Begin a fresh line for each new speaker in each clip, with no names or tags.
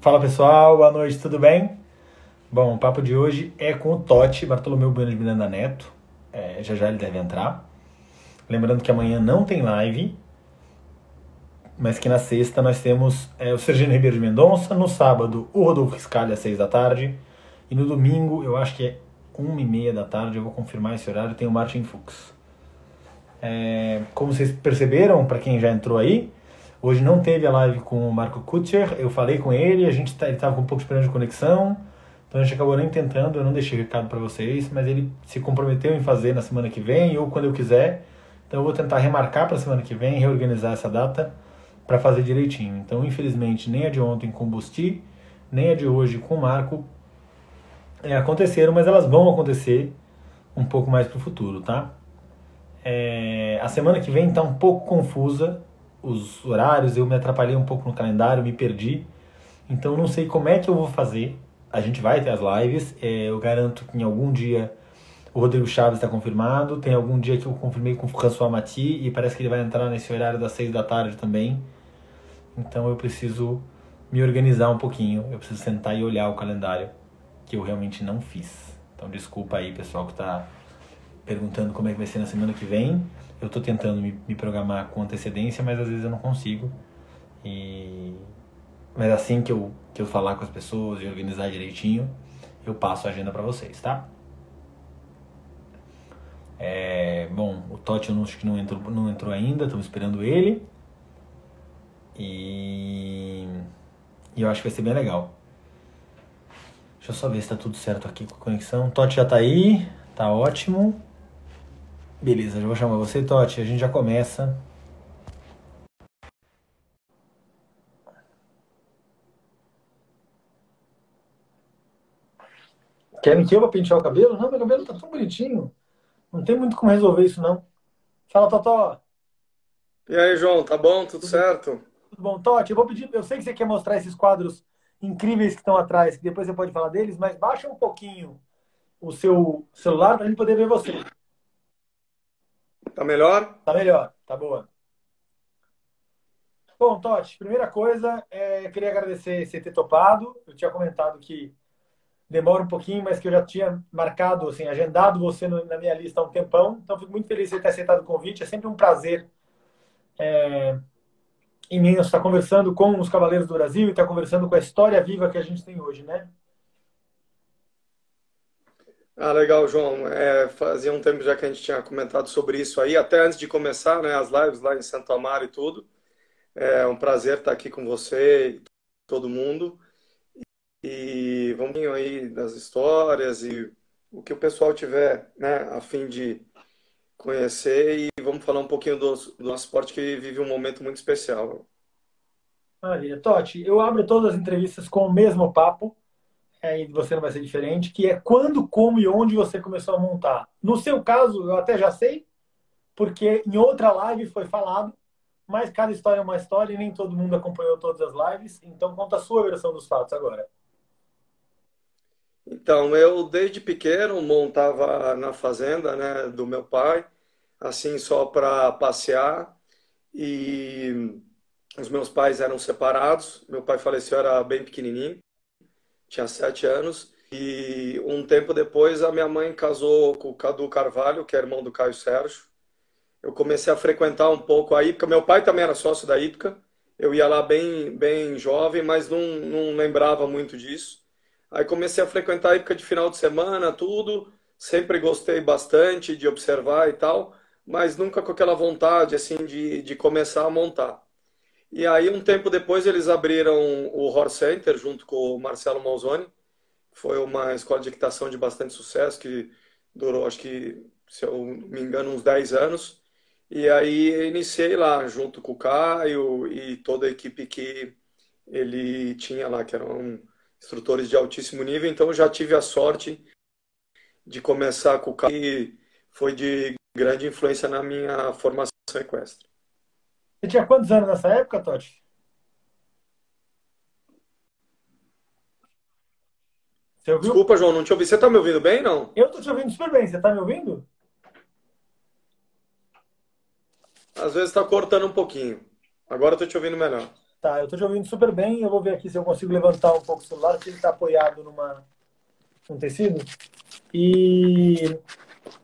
Fala pessoal, boa noite, tudo bem? Bom, o papo de hoje é com o Totti, Bartolomeu Bueno de Miranda Neto. Já já ele deve entrar. Lembrando que amanhã não tem live, mas que na sexta nós temos o Sergiano Ribeiro de Mendonça, no sábado o Rodolfo Scali às 6 da tarde, e no domingo, eu acho que é 1h30 da tarde, eu vou confirmar esse horário, tem o Martin Fuchs. Como vocês perceberam, para quem já entrou aí, hoje não teve a live com o Marco Kutcher, eu falei com ele, ele estava com um pouco de problema de conexão, então a gente acabou nem tentando, eu não deixei recado para vocês, mas ele se comprometeu em fazer na semana que vem, ou quando eu quiser, então eu vou tentar remarcar para a semana que vem, reorganizar essa data para fazer direitinho. Então, infelizmente, nem a de ontem com o Busti, nem a de hoje com o Marco aconteceram, mas elas vão acontecer um pouco mais para o futuro, tá? A semana que vem está um pouco confusa, os horários, eu me atrapalhei um pouco no calendário, me perdi, então não sei como é que eu vou fazer. A gente vai ter as lives, eu garanto que em algum dia o Rodrigo Chaves está confirmado, tem algum dia que eu confirmei com o François Mati e parece que ele vai entrar nesse horário das 6 da tarde também, então eu preciso me organizar um pouquinho, eu preciso sentar e olhar o calendário, que eu realmente não fiz. Então desculpa aí pessoal que está perguntando como é que vai ser na semana que vem. Eu estou tentando me programar com antecedência, mas às vezes eu não consigo. Mas assim que eu falar com as pessoas e organizar direitinho, eu passo a agenda para vocês, tá? Bom, o Totti eu acho que não entrou ainda, estamos esperando ele. E eu acho que vai ser bem legal. Deixa eu só ver se tá tudo certo aqui com a conexão. O Totti já tá aí, tá ótimo. Beleza, já vou chamar você, Totti, a gente já começa. Querem que eu vá pentear o cabelo? Não, meu cabelo tá tão bonitinho. Não tem muito como resolver isso, não. Fala, Totó.
E aí, João, tá bom? Tudo
Tudo,
certo?
tudo bom? Totti, eu vou pedir. Eu sei que você quer mostrar esses quadros incríveis que estão atrás, que depois você pode falar deles, mas baixa um pouquinho o seu celular pra gente poder ver você.
Tá melhor?
Tá melhor, tá boa. Bom, Totti, primeira coisa, queria agradecer você ter topado. Eu tinha comentado que demora um pouquinho, mas que eu já tinha marcado, assim, agendado você na minha lista há um tempão. Então, fico muito feliz de você ter aceitado o convite. É sempre um prazer imenso estar conversando com os Cavaleiros do Brasil e estar conversando com a história viva que a gente tem hoje, né?
Ah, legal, João. Fazia um tempo já que a gente tinha comentado sobre isso aí, até antes de começar, né, as lives lá em Santo Amaro e tudo. É um prazer estar aqui com você e todo mundo. E vamos aí das histórias e o que o pessoal tiver, né, a fim de conhecer e vamos falar um pouquinho do nosso esporte que vive um momento muito especial.
Maravilha. Totti, eu abro todas as entrevistas com o mesmo papo, e você não vai ser diferente, que é quando, como e onde você começou a montar. No seu caso, eu até já sei, porque em outra live foi falado, mas cada história é uma história e nem todo mundo acompanhou todas as lives, então conta a sua versão dos fatos agora.
Então, eu desde pequeno montava na fazenda, né, do meu pai, assim só para passear. E os meus pais eram separados. Meu pai faleceu, era bem pequenininho, tinha 7 anos. E um tempo depois a minha mãe casou com o Cadu Carvalho, que é irmão do Caio Sérgio. Eu comecei a frequentar um pouco a Ípica. Meu pai também era sócio da Ípica. Eu ia lá bem, bem jovem, mas não lembrava muito disso. Aí comecei a frequentar a Ípica de final de semana, tudo. Sempre gostei bastante de observar e tal, mas nunca com aquela vontade assim de começar a montar. E aí, um tempo depois, eles abriram o Horse Center junto com o Marcelo Malzoni. Foi uma escola de equitação de bastante sucesso que durou, acho que, se eu não me engano, uns 10 anos. E aí eu iniciei lá, junto com o Caio e toda a equipe que ele tinha lá, que eram instrutores de altíssimo nível. Então eu já tive a sorte de começar com o Caio e foi de grande influência na minha formação equestre.
Você tinha quantos anos nessa época, Totti? Você ouviu?
Desculpa, João, não te ouvi. Você está me ouvindo bem, não?
Eu tô te ouvindo super bem, você tá me ouvindo?
Às vezes está cortando um pouquinho. Agora eu estou te ouvindo melhor.
Tá, eu tô te ouvindo super bem. Eu vou ver aqui se eu consigo levantar um pouco o celular, porque ele tá apoiado num tecido. E,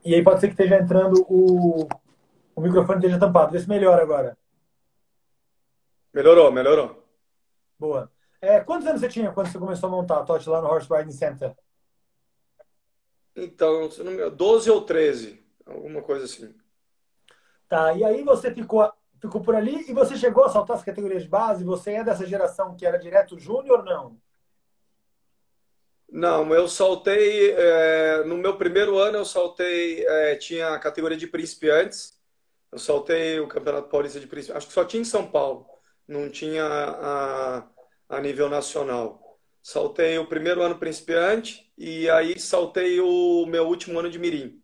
e aí pode ser que esteja entrando o microfone esteja tampado. Vê se melhora agora.
Melhorou, melhorou.
Boa. Quantos anos você tinha quando você começou a montar a TOT lá no Horse Riding Center?
Então, se não me engano, 12 ou 13, alguma coisa assim.
Tá, e aí você ficou por ali e você chegou a saltar as categorias de base? Você é dessa geração que era direto júnior, não?
Não, eu saltei, no meu primeiro ano eu saltei, tinha a categoria de principiantes, eu saltei o Campeonato Paulista de Principiantes, acho que só tinha em São Paulo, não tinha a nível nacional. Saltei o primeiro ano principiante e aí saltei o meu último ano de mirim.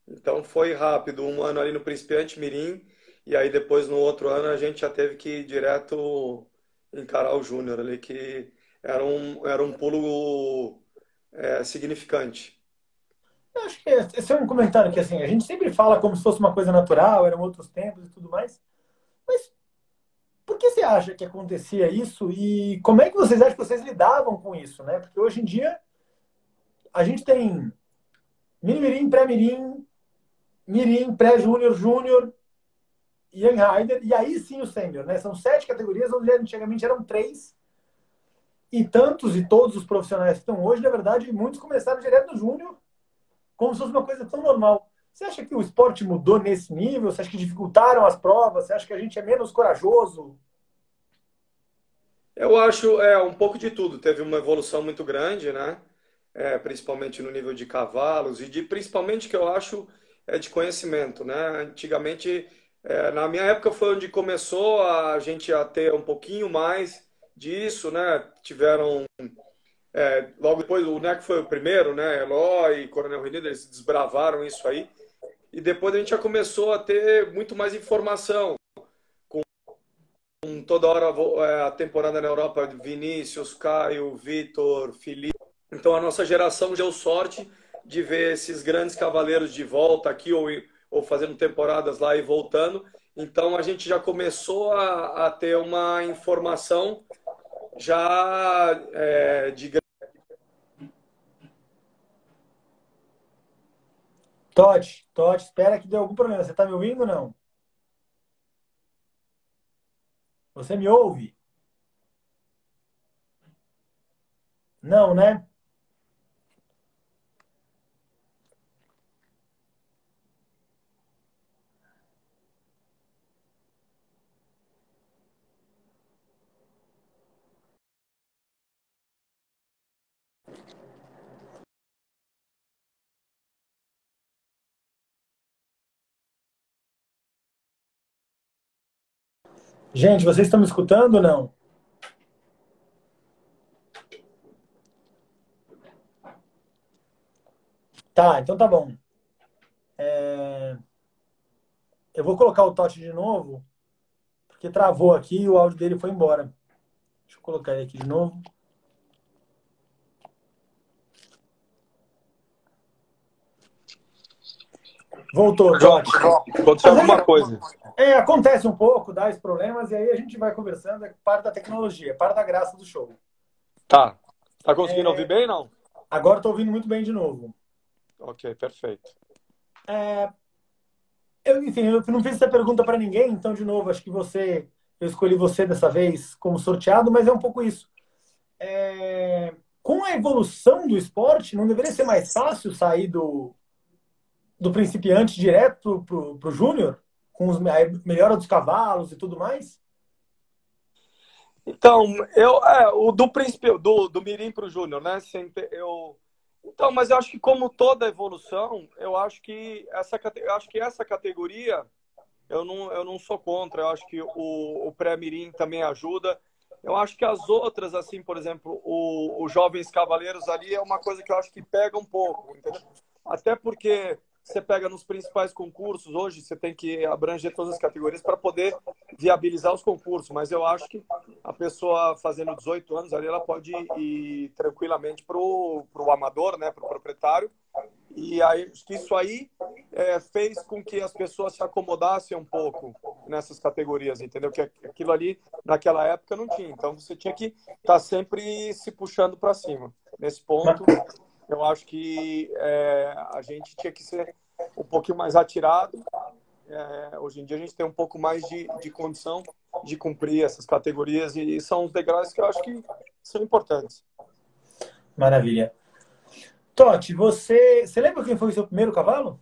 Então foi rápido, um ano ali no principiante mirim e aí depois no outro ano a gente já teve que ir direto encarar o júnior ali, que era um pulo significante.
Eu acho que esse é um comentário que assim, a gente sempre fala como se fosse uma coisa natural, eram outros tempos e tudo mais. Mas por que você acha que acontecia isso e como é que vocês acham que vocês lidavam com isso, né? Porque hoje em dia a gente tem mini-mirim, pré-mirim, mirim, pré-júnior, júnior, Young Rider, e aí sim o sênior, né? São 7 categorias, onde antigamente eram 3. E tantos e todos os profissionais que estão hoje, na verdade, muitos começaram direto no júnior, como se fosse uma coisa tão normal. Você acha que o esporte mudou nesse nível? Você acha que dificultaram as provas? Você acha que a gente é menos corajoso?
Eu acho um pouco de tudo. Teve uma evolução muito grande, né? Principalmente no nível de cavalos e principalmente que eu acho de conhecimento, né? Antigamente, na minha época foi onde começou a gente a ter um pouquinho mais disso, né? Tiveram logo depois o NEC foi o primeiro, né? Eloy e Coronel Renildo, eles desbravaram isso aí. E depois a gente já começou a ter muito mais informação. Toda hora a temporada na Europa, Vinícius, Caio, Vitor, Felipe. Então a nossa geração já deu sorte de ver esses grandes cavaleiros de volta aqui ou fazendo temporadas lá e voltando. Então a gente já começou a ter uma informação já de.
Totti, espera que deu algum problema. Você está me ouvindo ou não? Você me ouve? Não, né? Gente, vocês estão me escutando ou não? Tá, então tá bom. Eu vou colocar o Totti de novo, porque travou aqui e o áudio dele foi embora. Deixa eu colocar ele aqui de novo. Voltou, Totti.
Aconteceu
Às vezes
alguma coisa.
acontece um pouco, dá esses problemas, e aí a gente vai conversando, é parte da tecnologia, é parte da graça do show.
Tá. Tá conseguindo ouvir bem, não?
Agora estou ouvindo muito bem de novo.
Ok, perfeito.
Enfim, eu não fiz essa pergunta para ninguém, então, de novo, acho que eu escolhi você dessa vez como sorteado, mas é um pouco isso. Com a evolução do esporte, não deveria ser mais fácil sair do principiante direto pro júnior, com a melhora dos cavalos e tudo mais?
Então, o do príncipe, do Mirim para o Júnior, né? Sempre então, mas eu acho que como toda evolução, eu acho que essa categoria eu não sou contra. Eu acho que o pré-Mirim também ajuda. Eu acho que as outras, assim, por exemplo, os jovens cavaleiros ali é uma coisa que eu acho que pega um pouco, entendeu? Até porque você pega nos principais concursos, hoje você tem que abranger todas as categorias para poder viabilizar os concursos, mas eu acho que a pessoa fazendo 18 anos ali, ela pode ir tranquilamente para o amador, né, para o proprietário, e aí, isso aí fez com que as pessoas se acomodassem um pouco nessas categorias, entendeu? Que aquilo ali, naquela época, não tinha. Então, você tinha que estar sempre se puxando para cima. Nesse ponto, eu acho que a gente tinha que ser um pouquinho mais atirado. Hoje em dia, a gente tem um pouco mais de condição de cumprir essas categorias e são os degraus que eu acho que são importantes.
Maravilha. Totti, você lembra quem foi o seu primeiro cavalo?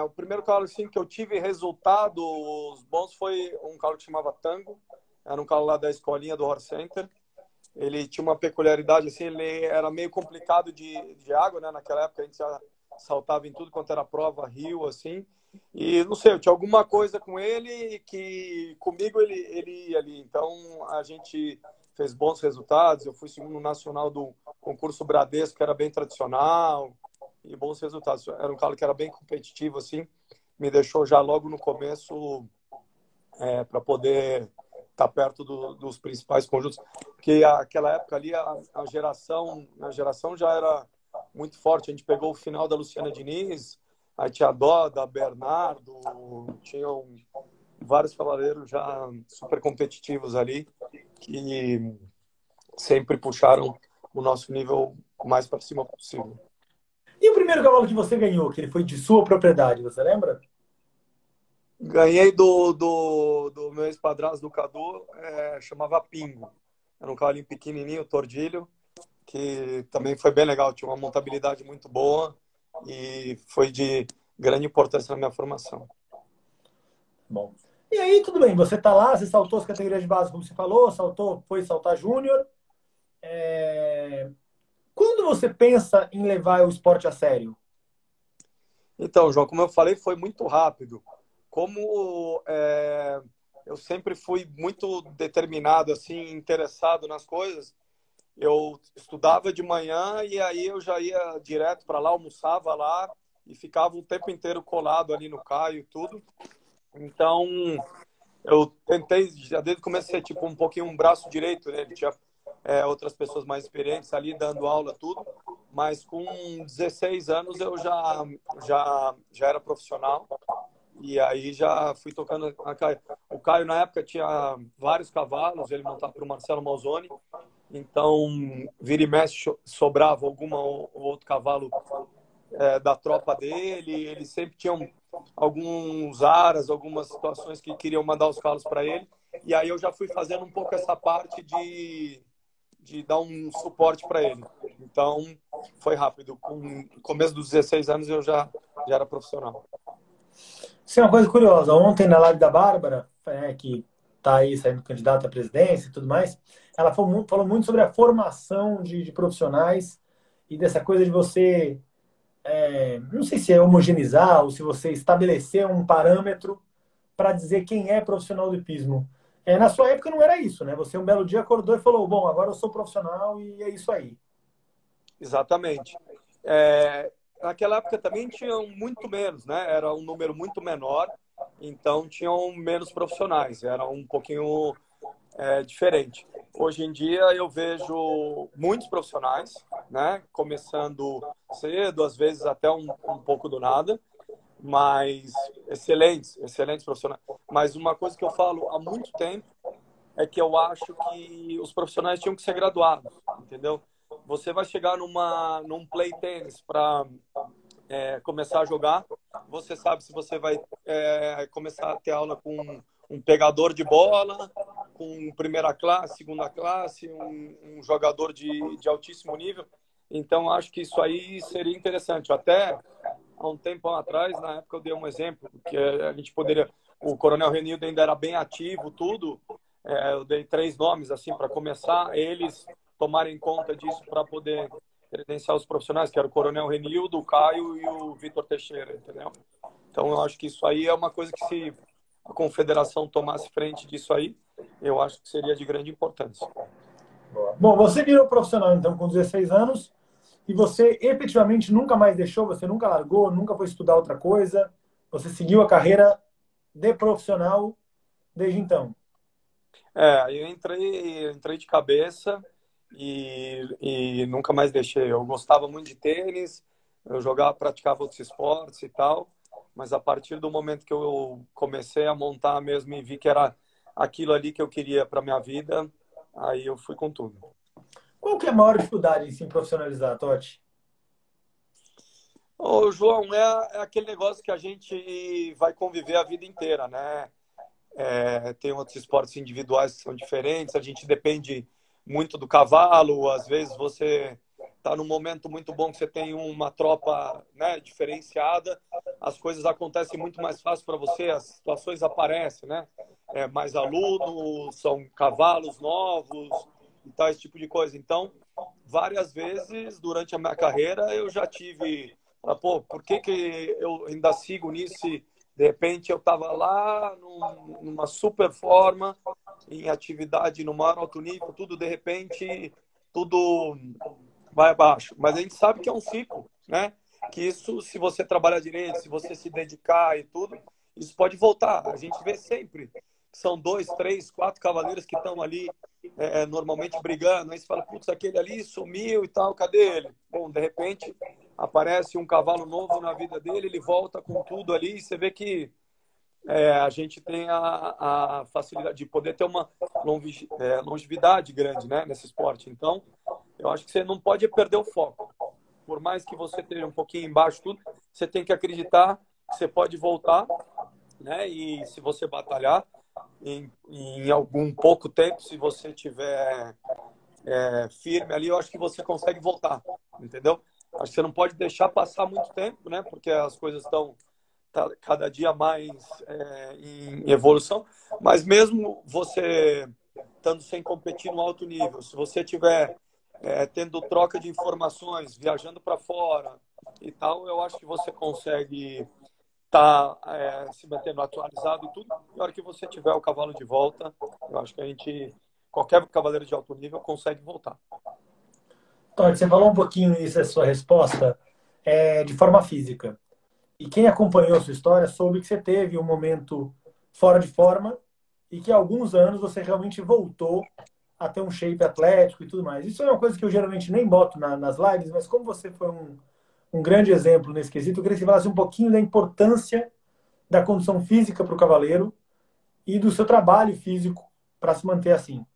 O primeiro cavalo assim, que eu tive resultados bons foi um cavalo que chamava Tango. Era um cavalo lá da escolinha do Horse Center. Ele tinha uma peculiaridade, assim, ele era meio complicado de água, né? Naquela época a gente já saltava em tudo quanto era prova, rio, assim. E não sei, eu tinha alguma coisa com ele que comigo ele ia ali. Então a gente fez bons resultados. Eu fui segundo nacional do concurso Bradesco, que era bem tradicional, e bons resultados. Era um cavalo que era bem competitivo, assim. Me deixou já logo no começo para poder estar perto dos principais conjuntos. Porque aquela época ali, a geração já era muito forte. A gente pegou o final da Luciana Diniz, aí tinha a Doda, Bernardo, tinham vários cavaleiros já super competitivos ali, que sempre puxaram o nosso nível o mais para cima possível.
E o primeiro cavalo que você ganhou, que ele foi de sua propriedade, você lembra?
Ganhei do meu ex-padrasto, do Cadu, chamava Pingo. Era um cavalinho pequenininho, tordilho, que também foi bem legal. Tinha uma montabilidade muito boa e foi de grande importância na minha formação.
Bom. E aí, tudo bem, você tá lá, você saltou as categorias de base, como você falou, foi saltar júnior. Quando você pensa em levar o esporte a sério?
Então, João, como eu falei, foi muito rápido. Como eu sempre fui muito determinado, assim, interessado nas coisas, eu estudava de manhã e aí eu já ia direto para lá, almoçava lá e ficava o tempo inteiro colado ali no Caio e tudo. Então, eu tentei, já desde o começo, ser tipo um pouquinho um braço direito, né? Ele tinha outras pessoas mais experientes ali dando aula, tudo. Mas com 16 anos eu já era profissional. E aí já fui tocando a Caio. O Caio, na época, tinha vários cavalos, ele montava para o Marcelo Malzoni. Então, vira e mexe, sobrava alguma ou outro cavalo da tropa dele. Ele sempre tinha alguns aras, algumas situações que queriam mandar os cavalos para ele. E aí eu já fui fazendo um pouco essa parte de dar um suporte para ele. Então, foi rápido. Com o começo dos 16 anos eu já era profissional.
Isso é uma coisa curiosa. Ontem, na live da Bárbara, que está aí saindo candidata à presidência e tudo mais, ela falou muito sobre a formação de profissionais e dessa coisa de você, não sei se é homogeneizar ou se você estabelecer um parâmetro para dizer quem é profissional do hipismo. Na sua época não era isso, né? Você um belo dia acordou e falou, bom, agora eu sou profissional e é isso aí.
Exatamente. Naquela época também tinham muito menos, né? Era um número muito menor, então tinham menos profissionais. Era um pouquinho diferente. Hoje em dia eu vejo muitos profissionais, né? Começando cedo, às vezes até um pouco do nada, mas excelentes profissionais. Mas uma coisa que eu falo há muito tempo é que eu acho que os profissionais tinham que ser graduados, entendeu? Você vai chegar num play tennis para começar a jogar, você sabe se você vai começar a ter aula com um pegador de bola, com primeira classe, segunda classe, um jogador de altíssimo nível. Então, acho que isso aí seria interessante. Até há um tempo atrás, na época eu dei um exemplo, que a gente poderia... O Coronel Renildo ainda era bem ativo, tudo. Eu dei 3 nomes, assim, para começar, eles tomarem conta disso para poder credenciar os profissionais, que era o Coronel Renildo, o Caio e o Vitor Teixeira, entendeu? Então, eu acho que isso aí é uma coisa que se a confederação tomasse frente disso aí, eu acho que seria de grande importância.
Bom, você virou profissional, então, com 16 anos. E você efetivamente nunca mais deixou, você nunca largou, nunca foi estudar outra coisa, você seguiu a carreira de profissional desde então.
Eu entrei de cabeça e nunca mais deixei. Eu gostava muito de tênis, eu jogava, praticava outros esportes e tal, mas a partir do momento que eu comecei a montar mesmo e vi que era aquilo ali que eu queria para minha vida, aí eu fui com tudo.
Qual que é a maior dificuldade em se profissionalizar, Totti?
Ô, João, é aquele negócio que a gente vai conviver a vida inteira, né? Tem outros esportes individuais que são diferentes, a gente depende muito do cavalo, às vezes você está num momento muito bom que você tem uma tropa, né, diferenciada, as coisas acontecem muito mais fácil para você, as situações aparecem, né? Mais alunos, são cavalos novos e tal, esse tipo de coisa. Então, várias vezes durante a minha carreira eu já tive, pô, por que que eu ainda sigo nisso? De repente eu estava lá numa super forma, em atividade no maior alto nível, tudo de repente, tudo vai abaixo. Mas a gente sabe que é um ciclo, né? Que isso, se você trabalhar direito, se você se dedicar e tudo, isso pode voltar. A gente vê sempre que são dois, três, quatro cavaleiros que estão ali normalmente brigando. Aí você fala, putz, aquele ali sumiu e tal, cadê ele? Bom, de repente aparece um cavalo novo na vida dele, ele volta com tudo ali, e você vê que a gente tem a facilidade de poder ter uma longevidade grande, né, nesse esporte. Então, eu acho que você não pode perder o foco. Por mais que você esteja um pouquinho embaixo, tudo, você tem que acreditar que você pode voltar, né? E se você batalhar em algum pouco tempo, se você tiver firme ali, eu acho que você consegue voltar, entendeu? Acho que você não pode deixar passar muito tempo, né? Porque as coisas estão cada dia mais em evolução. Mas mesmo você estando sem competir no alto nível, se você tiver tendo troca de informações, viajando para fora e tal, eu acho que você consegue estar se mantendo atualizado e tudo. Na hora que você tiver o cavalo de volta, eu acho que qualquer cavaleiro de alto nível consegue voltar.
Totti, você falou um pouquinho nisso, a sua resposta, de forma física. E quem acompanhou a sua história soube que você teve um momento fora de forma e que há alguns anos você realmente voltou a ter um shape atlético e tudo mais. Isso é uma coisa que eu geralmente nem boto nas lives, mas como você foi um grande exemplo nesse quesito, eu queria que você falasse um pouquinho da importância da condição física para o cavaleiro e do seu trabalho físico para se manter assim.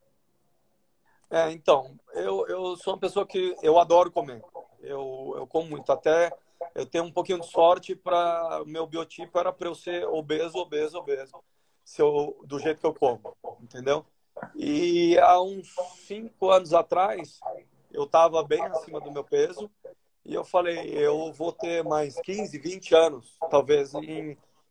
Então, eu sou uma pessoa que eu adoro comer. Eu como muito. Até eu tenho um pouquinho de sorte para o meu biotipo era para eu ser obeso, obeso, obeso. Do jeito que eu como, entendeu? E há uns 5 anos atrás, eu estava bem acima do meu peso e eu falei, eu vou ter mais 15, 20 anos, talvez,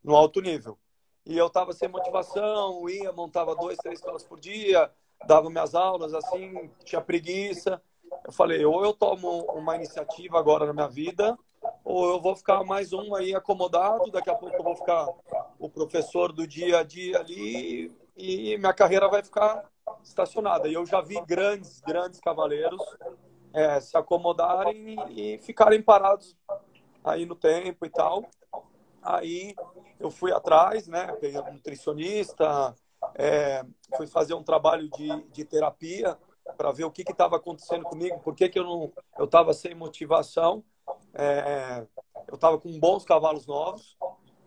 no alto nível. E eu estava sem motivação, ia, montava 2, 3 quilos por dia, dava minhas aulas, assim, tinha preguiça. Eu falei, ou eu tomo uma iniciativa agora na minha vida, ou eu vou ficar mais um aí acomodado, daqui a pouco eu vou ficar o professor do dia a dia ali e minha carreira vai ficar estacionada. E eu já vi grandes, grandes cavaleiros se acomodarem e ficarem parados aí no tempo e tal. Aí eu fui atrás, né? Peguei um nutricionista, fui fazer um trabalho de terapia para ver o que estava acontecendo comigo, por que eu estava sem motivação. Eu estava com bons cavalos novos,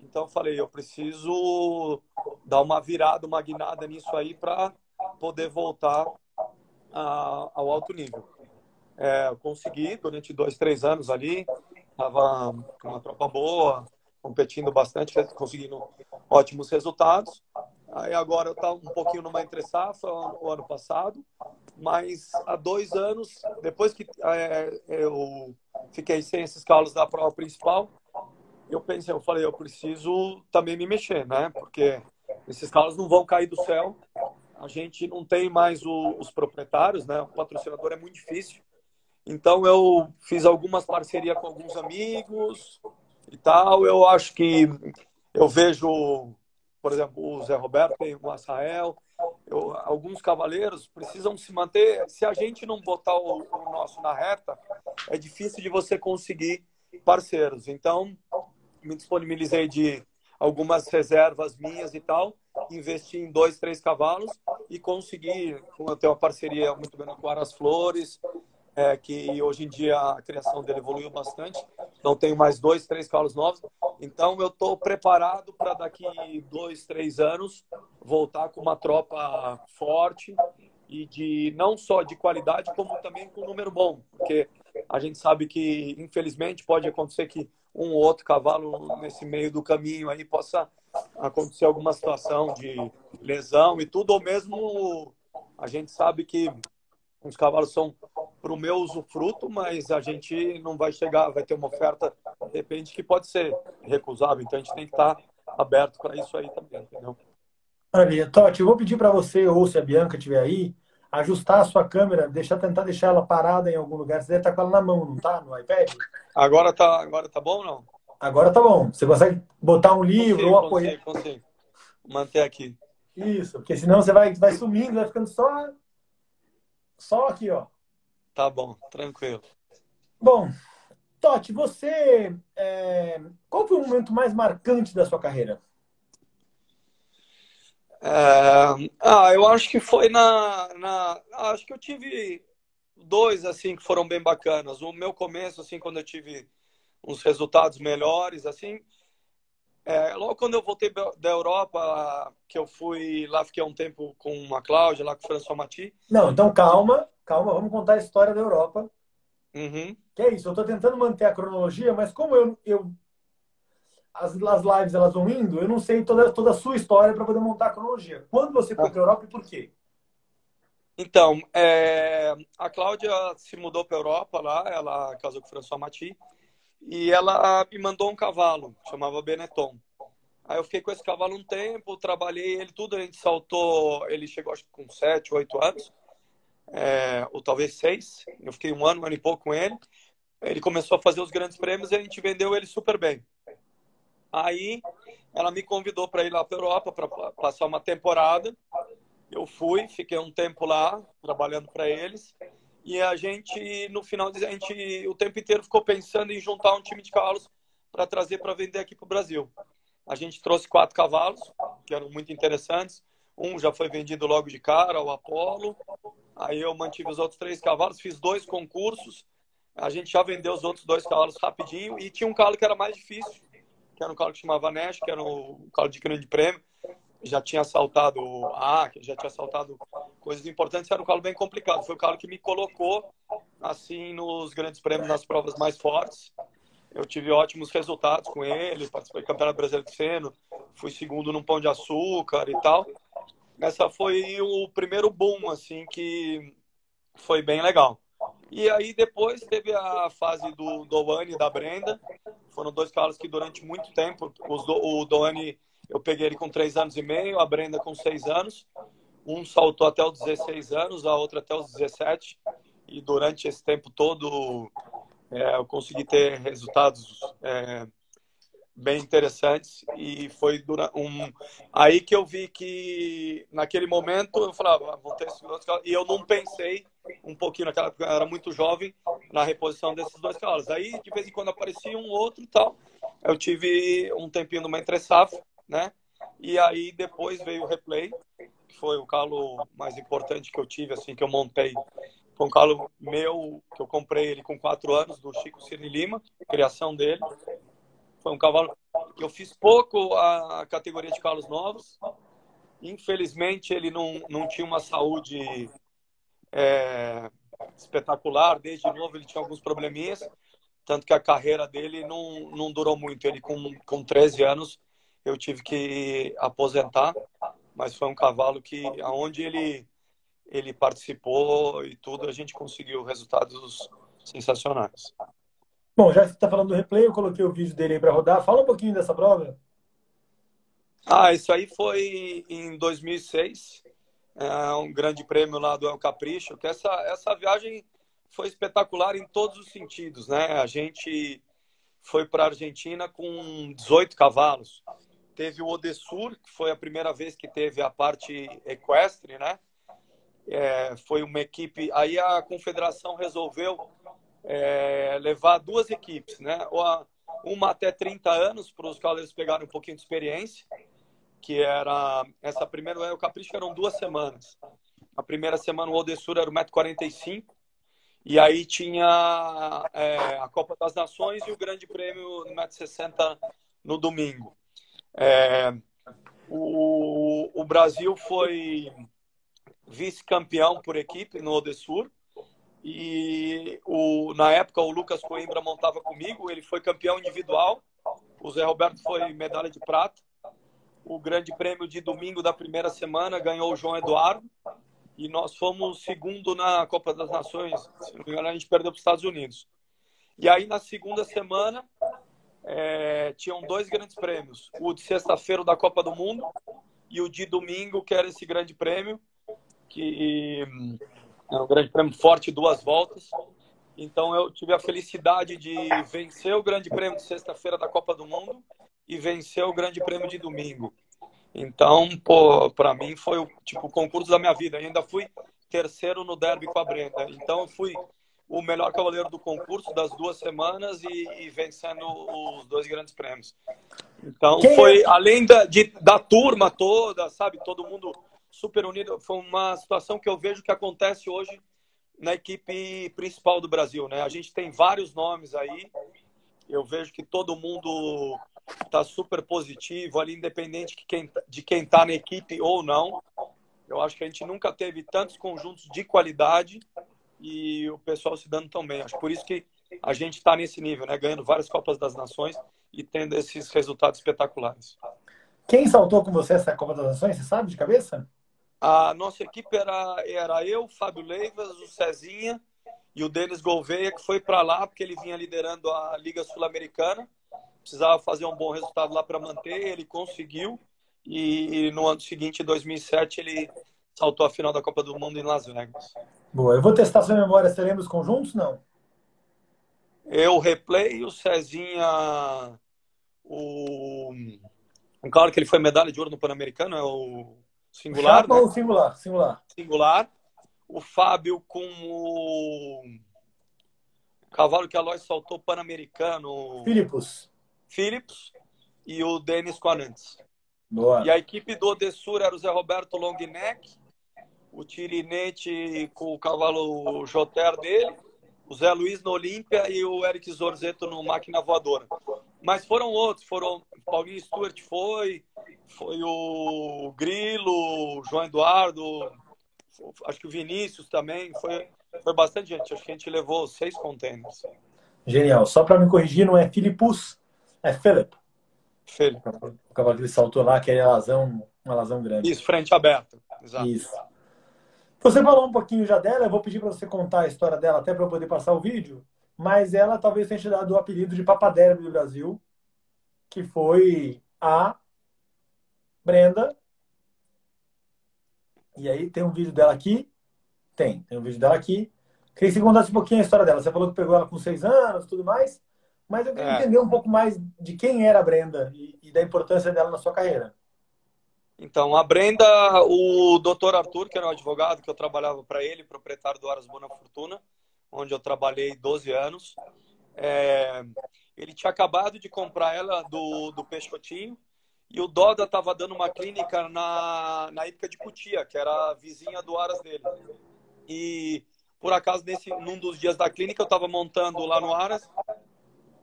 então eu falei, eu preciso dar uma virada, uma guinada nisso aí para poder voltar ao alto nível. Eu consegui durante 2, 3 anos ali, estava com uma tropa boa, competindo bastante, conseguindo ótimos resultados. Aí agora eu estava um pouquinho numa entre-safra o ano passado, mas há 2 anos, depois que eu fiquei sem esses cavalos da prova principal, eu falei, eu preciso também me mexer, né? Porque esses cavalos não vão cair do céu. A gente não tem mais os proprietários, né? O patrocinador é muito difícil. Então eu fiz algumas parcerias com alguns amigos e tal. Eu acho que eu vejo, por exemplo, o Zé Roberto, tem o Açael, alguns cavaleiros precisam se manter. Se a gente não botar o nosso na reta, é difícil de você conseguir parceiros. Então, me disponibilizei de algumas reservas minhas e tal, investi em 2, 3 cavalos e consegui ter uma parceria muito bem com o Aras Flores, que hoje em dia a criação dele evoluiu bastante. Então, tenho mais 2, 3 cavalos novos. Então, eu estou preparado para daqui 2, 3 anos voltar com uma tropa forte e de não só de qualidade, como também com um número bom. Porque a gente sabe que, infelizmente, pode acontecer que um ou outro cavalo nesse meio do caminho aí possa acontecer alguma situação de lesão e tudo, ou mesmo a gente sabe que os cavalos são para o meu usufruto, mas a gente não vai chegar, vai ter uma oferta, de repente, que pode ser recusável. Então, a gente tem que estar aberto para isso aí também, entendeu?
Maravilha. Totti, eu vou pedir para você, ou se a Bianca estiver aí, ajustar a sua câmera, tentar deixar ela parada em algum lugar. Você deve estar com ela na mão, não tá? No iPad?
Agora tá bom ou não?
Agora tá bom. Você consegue botar um livro ou apoiar?
Consigo. Manter aqui.
Isso, porque senão você vai sumindo, vai ficando só aqui, ó.
Tá bom, tranquilo.
Bom, Totti, você. Qual foi o momento mais marcante da sua carreira?
Eu acho que foi acho que eu tive dois, assim, que foram bem bacanas. O meu começo, assim, quando eu tive uns resultados melhores, assim, logo quando eu voltei da Europa, que eu fui lá, fiquei um tempo com a Cláudia, lá com o François Mati.
Não, então calma, vamos contar a história da Europa.
Uhum.
Que é isso, eu estou tentando manter a cronologia, mas como as lives elas vão indo, eu não sei toda a sua história para poder montar a cronologia. Quando você foi para a Europa e por quê?
Então, a Cláudia se mudou para a Europa lá, ela casou com o François Mati, e ela me mandou um cavalo, chamava Benetton. Aí eu fiquei com esse cavalo um tempo, trabalhei ele tudo, a gente saltou, ele chegou acho que com 7, 8 anos, ou talvez 6. Eu fiquei um ano e pouco com ele. Ele começou a fazer os grandes prêmios e a gente vendeu ele super bem. Aí ela me convidou para ir lá para a Europa para passar uma temporada. Eu fui, fiquei um tempo lá trabalhando para eles. E a gente, no final, o tempo inteiro ficou pensando em juntar um time de cavalos para trazer para vender aqui para o Brasil. A gente trouxe 4 cavalos, que eram muito interessantes. Um já foi vendido logo de cara, o Apollo. Aí eu mantive os outros 3 cavalos, fiz 2 concursos. A gente já vendeu os outros 2 cavalos rapidinho. E tinha um cavalo que era mais difícil, que era um cavalo que chamava Nash, que era um cavalo de grande prêmio. Já tinha saltado que já tinha saltado coisas importantes. Era um cavalo bem complicado. Foi o cavalo que me colocou assim nos grandes prêmios, nas provas mais fortes. Eu tive ótimos resultados com ele, participei do Campeonato Brasileiro de Seno, fui segundo num Pão de Açúcar e tal. Essa foi o primeiro boom, assim, que foi bem legal. E aí depois teve a fase do Doane e da Brenda. Foram 2 cavalos que durante muito tempo, o Doane eu peguei ele com 3 anos e meio, a Brenda com 6 anos. Um saltou até os 16 anos, a outra até os 17. E durante esse tempo todo eu consegui ter resultados bem interessantes e foi aí que eu vi que naquele momento eu falava, vou ter esses 2 cavalos, e eu não pensei um pouquinho naquela época, eu era muito jovem, na reposição desses 2 cavalos. Aí de vez em quando aparecia um outro e tal. Eu tive um tempinho numa entre safra, né? E aí depois veio o Replay, que foi o cavalo mais importante que eu tive, assim, que eu montei. Foi um cavalo meu, que eu comprei ele com 4 anos, do Chico Cirne Lima, criação dele. Foi um cavalo que eu fiz pouco a categoria de cavalos novos. Infelizmente, ele não tinha uma saúde espetacular. Desde novo, ele tinha alguns probleminhas. Tanto que a carreira dele não durou muito. Ele, com 13 anos, eu tive que aposentar. Mas foi um cavalo que, aonde ele participou e tudo, a gente conseguiu resultados sensacionais.
Bom, já que você está falando do replay, eu coloquei o vídeo dele aí para rodar. Fala um pouquinho dessa prova.
Isso aí foi em 2006, um grande prêmio lá do El Capricho, que essa viagem foi espetacular em todos os sentidos, né? A gente foi para a Argentina com 18 cavalos. Teve o Odessur, que foi a primeira vez que teve a parte equestre, né? Foi uma equipe... Aí a confederação resolveu levar duas equipes, né? Uma até 30 anos, para os cavaleiros pegarem um pouquinho de experiência, que era essa primeira, o Capricho eram 2 semanas. A primeira semana o Odessur era 1,45 m, e aí tinha a Copa das Nações e o Grande Prêmio 1,60 m no domingo. O Brasil foi vice-campeão por equipe no Odessur, e na época o Lucas Coimbra montava comigo, ele foi campeão individual, o Zé Roberto foi medalha de prata. O Grande Prêmio de domingo da primeira semana ganhou o João Eduardo, e nós fomos segundo na Copa das Nações. Se não me engano, a gente perdeu para os Estados Unidos. E aí, na segunda semana, tinham 2 grandes prêmios. O de sexta-feira da Copa do Mundo e o de domingo, que era esse grande prêmio, que é um grande prêmio forte, 2 voltas. Então, eu tive a felicidade de vencer o grande prêmio de sexta-feira da Copa do Mundo e vencer o grande prêmio de domingo. Então, para mim foi o concurso da minha vida. Eu ainda fui terceiro no derby com a Brenda. Então, eu fui o melhor cavaleiro do concurso das 2 semanas e vencendo os 2 grandes prêmios. Então, foi além da turma toda, sabe? Todo mundo super unido. Foi uma situação que eu vejo que acontece hoje na equipe principal do Brasil, né? A gente tem vários nomes aí. Eu vejo que todo mundo está super positivo ali, independente de quem está na equipe ou não. Eu acho que a gente nunca teve tantos conjuntos de qualidade e o pessoal se dando tão bem. Acho por isso que a gente está nesse nível, né? Ganhando várias Copas das Nações e tendo esses resultados espetaculares.
Quem saltou com você essa Copa das Nações, você sabe de cabeça?
A nossa equipe era eu, Fábio Leivas, o Cezinha e o Denis Gouveia, que foi para lá porque ele vinha liderando a Liga Sul-Americana. Precisava fazer um bom resultado lá para manter, ele conseguiu, e no ano seguinte, em 2007, ele saltou a final da Copa do Mundo em Las Vegas.
Boa, eu vou testar sua memória. Você lembra os conjuntos? Não.
Eu, Replay, o Cezinha, claro que ele foi medalha de ouro no Pan-Americano, é o singular,
Chapa,
né?
ou singular?
Singular. O Fábio com o cavalo que a Lois saltou Pan-Americano. Philips, e o Denis com a Nantes.
Boa.
E a equipe do Odessur era o Zé Roberto Longneck, o Tirinete com o cavalo Joter dele, o Zé Luiz no Olímpia e o Eric Zorzeto no Máquina Voadora. Mas foram outros, o Paulinho Stuart foi o Grilo, o João Eduardo, acho que o Vinícius também, foi bastante gente. Acho que a gente levou 6 containers.
Genial. Só para me corrigir, não é Filipus, é Philip. O cavalo que ele saltou lá, que é uma lasão grande.
Isso, frente aberta. Exato.
Isso. Você falou um pouquinho já dela, eu vou pedir para você contar a história dela até para eu poder passar o vídeo, mas ela talvez tenha te dado o apelido de Papaderby do Brasil, que foi a Brenda. E aí tem um vídeo dela aqui. Tem um vídeo dela aqui. Queria que você contasse um pouquinho a história dela. Você falou que pegou ela com 6 anos e tudo mais, mas eu queria entender um pouco mais de quem era a Brenda e da importância dela na sua carreira.
Então, a Brenda, o Dr. Arthur, que era um advogado que eu trabalhava para ele, proprietário do Aras Bona Fortuna, onde eu trabalhei 12 anos, ele tinha acabado de comprar ela do Peixotinho, e o Doda estava dando uma clínica na Hípica de Cutia, que era a vizinha do Aras dele. E, por acaso, num dos dias da clínica, eu estava montando lá no Aras,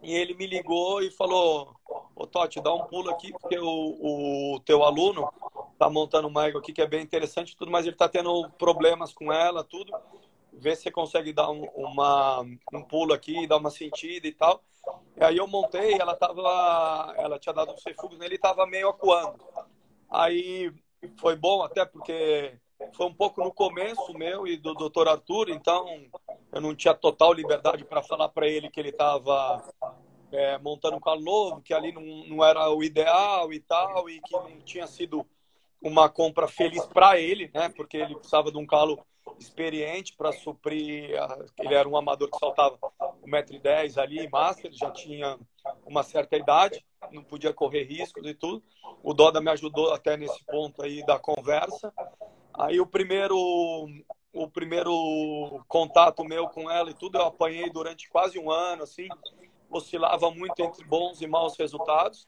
e ele me ligou e falou: ô Totti, dá um pulo aqui, porque o teu aluno tá montando uma égua aqui que é bem interessante tudo, mas ele tá tendo problemas com ela, tudo. Vê se você consegue dar um pulo aqui, dar uma sentida e tal. E aí eu montei, ela tinha dado uns refugos nele e tava meio acuando. Aí foi bom até porque foi um pouco no começo meu e do Dr. Arthur, então eu não tinha total liberdade para falar para ele que ele estava montando um calo novo, que ali não era o ideal e tal, e que não tinha sido uma compra feliz para ele, né? Porque ele precisava de um calo experiente para suprir. Ele era um amador que saltava 1,10 m ali, master, já tinha uma certa idade, não podia correr riscos e tudo. O Doda me ajudou até nesse ponto aí da conversa. Aí o o primeiro contato meu com ela e tudo, eu apanhei durante quase um ano, assim, oscilava muito entre bons e maus resultados.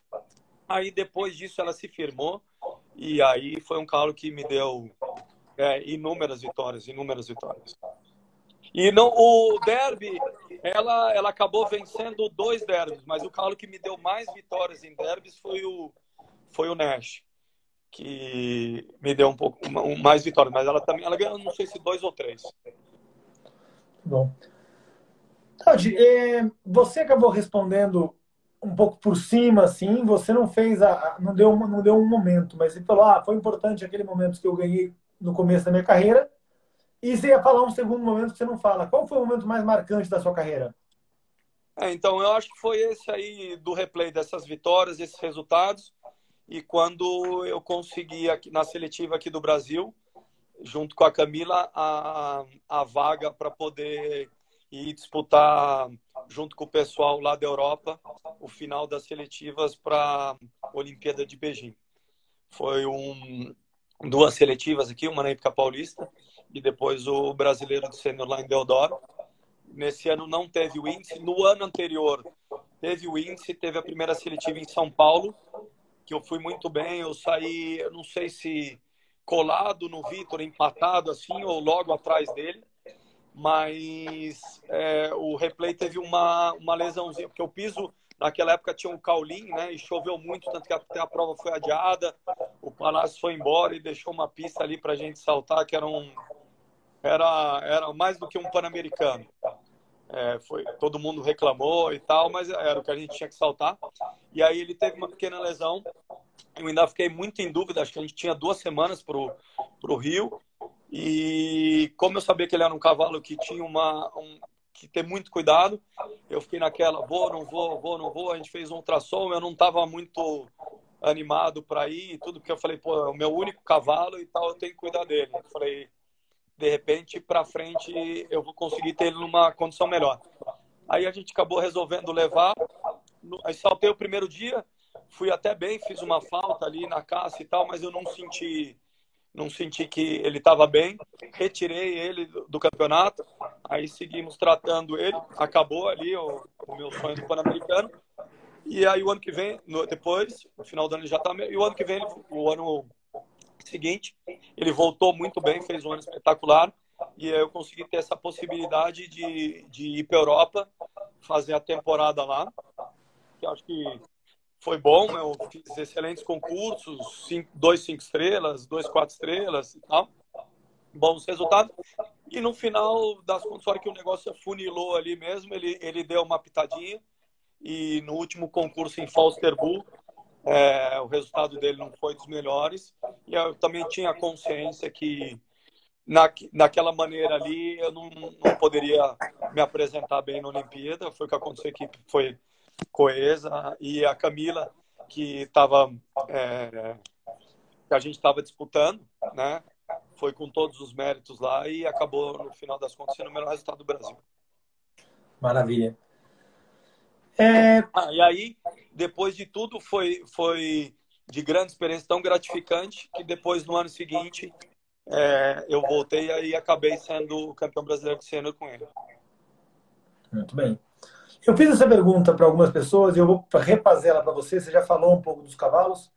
Aí depois disso ela se firmou e aí foi um cavalo que me deu inúmeras vitórias, inúmeras vitórias. E não, o derby, ela acabou vencendo 2 derbys, mas o cavalo que me deu mais vitórias em derbys foi o Nash, que me deu um pouco mais vitórias, mas ela também ela ganhou, não sei se 2 ou 3.
Bom. Tati, você acabou respondendo um pouco por cima, assim, você não fez não deu um momento, mas você falou, foi importante aquele momento que eu ganhei no começo da minha carreira, e você ia falar um segundo momento que você não fala. Qual foi o momento mais marcante da sua carreira?
Então, eu acho que foi esse aí do replay dessas vitórias, esses resultados, e quando eu consegui aqui, na seletiva aqui do Brasil, junto com a Camila, a vaga para poder ir disputar, junto com o pessoal lá da Europa, o final das seletivas para a Olimpíada de Beijing. Foi duas seletivas aqui, uma na Hípica Paulista e depois o Brasileiro de Sênior lá em Deodoro. Nesse ano não teve o índice. No ano anterior teve o índice, teve a primeira seletiva em São Paulo, que eu fui muito bem. Eu saí, eu não sei se colado no Vitor, empatado assim, ou logo atrás dele. Mas o replay teve uma lesãozinha, porque o piso naquela época tinha um caulim, né? E choveu muito, tanto que até a prova foi adiada. O Palácio foi embora e deixou uma pista ali para a gente saltar, que era mais do que um Pan-Americano. Todo mundo reclamou e tal, mas era o que a gente tinha que saltar. E aí ele teve uma pequena lesão. Eu ainda fiquei muito em dúvida, acho que a gente tinha 2 semanas pro Rio. E como eu sabia que ele era um cavalo que tinha que ter muito cuidado, eu fiquei naquela, vou, não vou. A gente fez um ultrassom, eu não estava muito animado para ir e tudo, porque eu falei, pô, é o meu único cavalo e tal, eu tenho que cuidar dele. Eu falei, de repente, para frente, eu vou conseguir ter ele numa condição melhor. Aí a gente acabou resolvendo levar. Aí saltei o primeiro dia, fui até bem, fiz uma falta ali na caça e tal, mas eu não senti que ele estava bem. Retirei ele do campeonato, aí seguimos tratando ele. Acabou ali o meu sonho do Pan-Americano. E aí o ano que vem, depois, no final do ano ele já está... E o ano que vem, o ano seguinte, ele voltou muito bem, fez um ano espetacular. E eu consegui ter essa possibilidade de ir para a Europa, fazer a temporada lá. Que eu acho que foi bom, eu fiz excelentes concursos, 2 5 estrelas, 2 4 estrelas e tal. Bons resultados. E no final das contas, só que o negócio funilou ali mesmo, ele deu uma pitadinha. E no último concurso em Falsterbo, o resultado dele não foi dos melhores. E eu também tinha consciência que naquela maneira ali eu não poderia me apresentar bem na Olimpíada. Foi o que aconteceu, a equipe foi coesa e a Camila, que a gente estava disputando, né? Foi com todos os méritos lá e acabou, no final das contas, sendo o melhor resultado do Brasil.
Maravilha.
E aí, depois de tudo, foi de grande experiência, tão gratificante, que depois, no ano seguinte, eu voltei e aí acabei sendo o campeão brasileiro de sênior com ele.
Muito bem. Eu fiz essa pergunta para algumas pessoas e eu vou refazer ela para você. Você já falou um pouco dos cavalos,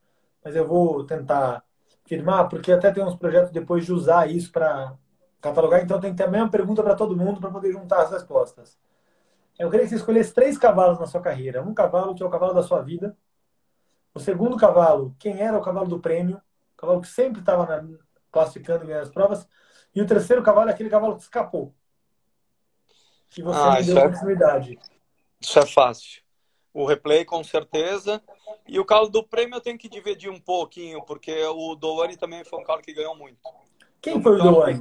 mas eu vou tentar firmar, porque até tem uns projetos depois de usar isso para catalogar, então tem que ter a mesma pergunta para todo mundo para poder juntar as respostas. Eu queria que você escolhesse 3 cavalos na sua carreira. Um cavalo que é o cavalo da sua vida. O segundo cavalo, quem era o cavalo do prêmio, o cavalo que sempre estava classificando e ganhando as provas. E o terceiro cavalo é aquele cavalo que escapou, que você não deu continuidade.
Isso é fácil. O replay, com certeza. E o cavalo do prêmio eu tenho que dividir um pouquinho, porque o Doane também foi um cavalo que ganhou muito.
Quem foi o Doane?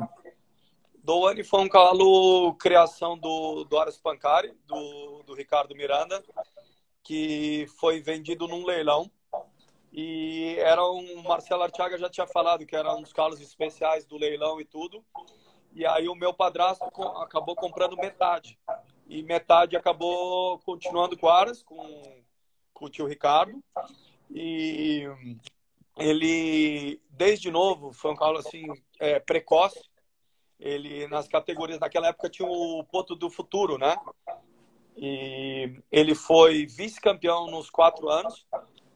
Doane foi um cavalo criação do Aras Pancari, do Ricardo Miranda, que foi vendido num leilão. E era Marcelo Artiaga já tinha falado que era um dos cavalos especiais do leilão e tudo. E aí o meu padrasto acabou comprando metade. E metade acabou continuando com o Aras, com o tio Ricardo. E ele, desde novo, foi um cavalo assim, precoce. ele nas categorias, naquela época tinha o Potro do Futuro, né? E ele foi vice-campeão nos 4 anos,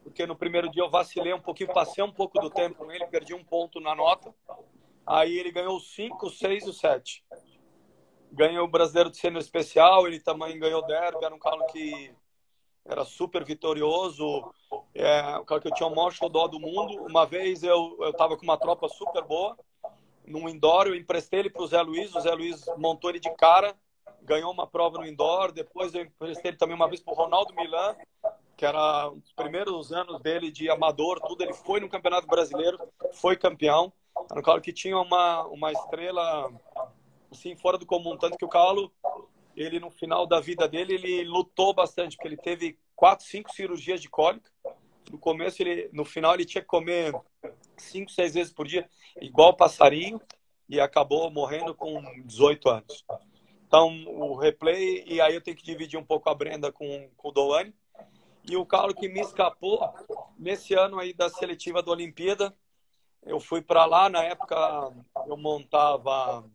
porque no primeiro dia eu vacilei um pouquinho, passei um pouco do tempo com ele, perdi um ponto na nota. Aí ele ganhou o 5, o 6 e o 7. Ganhou o Brasileiro de Sênior Especial, ele também ganhou o Derby, era um carro que era super vitorioso, um carro que eu tinha o maior xodó do mundo. Uma vez eu estava com uma tropa super boa, num indoor, eu emprestei ele para o Zé Luiz montou ele de cara, ganhou uma prova no indoor. Depois eu emprestei ele também uma vez para o Ronaldo Milan, que era um dos primeiros anos dele de amador, tudo. Ele foi no Campeonato Brasileiro, foi campeão. Era um carro que tinha uma estrela assim, fora do comum, tanto que o cavalo, ele no final da vida dele, ele lutou bastante, porque ele teve 4, 5 cirurgias de cólica. No começo, no final, ele tinha que comer 5, 6 vezes por dia, igual passarinho, e acabou morrendo com 18 anos. Então, o replay, e aí eu tenho que dividir um pouco a Brenda com o Doane. E o carro que me escapou, nesse ano aí da seletiva da Olimpíada, eu fui para lá, na época eu montava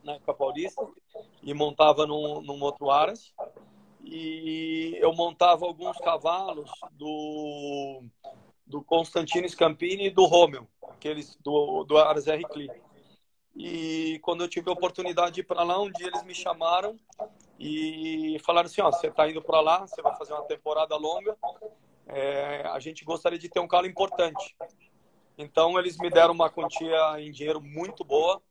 na época paulista, e montava num outro Aras, e eu montava alguns cavalos do Constantino Scampini e do Rommel, aqueles do Aras R. Klee. E quando eu tive a oportunidade de ir para lá, um dia eles me chamaram e falaram assim, ó, você está indo para lá, você vai fazer uma temporada longa, a gente gostaria de ter um cavalo importante. Então eles me deram uma quantia em dinheiro muito boa,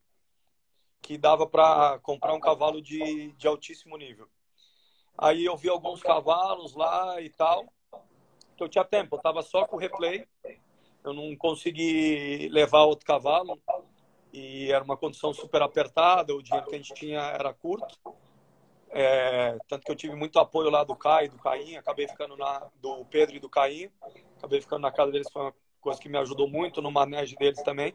que dava para comprar um cavalo de altíssimo nível. Aí eu vi alguns cavalos lá e tal, que eu tinha tempo, eu estava só com o replay, eu não consegui levar outro cavalo, e era uma condição super apertada, o dinheiro que a gente tinha era curto, tanto que eu tive muito apoio lá do Caio e do Caim, acabei ficando do Pedro e do Caim, acabei ficando na casa deles, foi uma coisa que me ajudou muito no manejo deles também.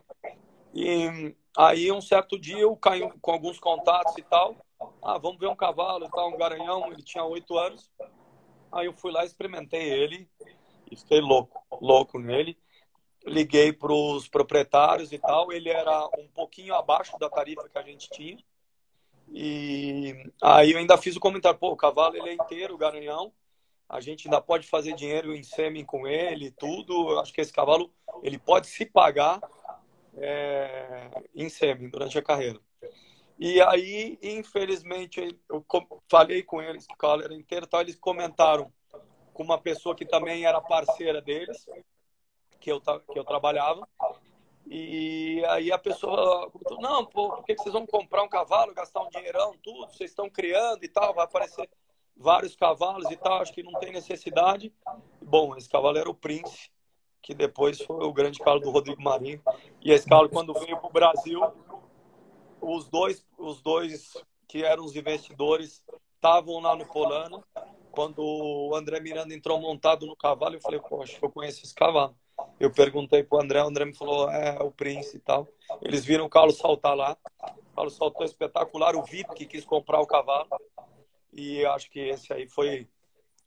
E aí, um certo dia, eu caí com alguns contatos e tal. Vamos ver um cavalo e tal, um garanhão. Ele tinha 8 anos. Aí eu fui lá, experimentei ele e fiquei louco nele. Liguei para os proprietários e tal. Ele era um pouquinho abaixo da tarifa que a gente tinha. E aí eu ainda fiz o comentário, pô, o cavalo ele é inteiro, o garanhão. A gente ainda pode fazer dinheiro em sêmen com ele, tudo. Eu acho que esse cavalo, ele pode se pagar em sêmen durante a carreira. E aí, infelizmente, eu falei com eles que o cavalo era inteiro, tal, eles comentaram com uma pessoa que também era parceira deles, que eu trabalhava, e aí a pessoa comentou, não, pô, por que vocês vão comprar um cavalo, gastar um dinheirão, tudo, vocês estão criando e tal, vai aparecer vários cavalos e tal, acho que não tem necessidade. Bom, esse cavalo era o Prince, que depois foi o grande cavalo do Rodrigo Marinho. E esse cavalo, quando veio para o Brasil, os dois que eram os investidores estavam lá no Polano. Quando o André Miranda entrou montado no cavalo, eu falei, poxa, eu conheço esse cavalo. Eu perguntei para o André me falou, é o Prince e tal. Eles viram o cavalo saltar lá. O cavalo saltou espetacular, o VIP que quis comprar o cavalo. E acho que esse aí foi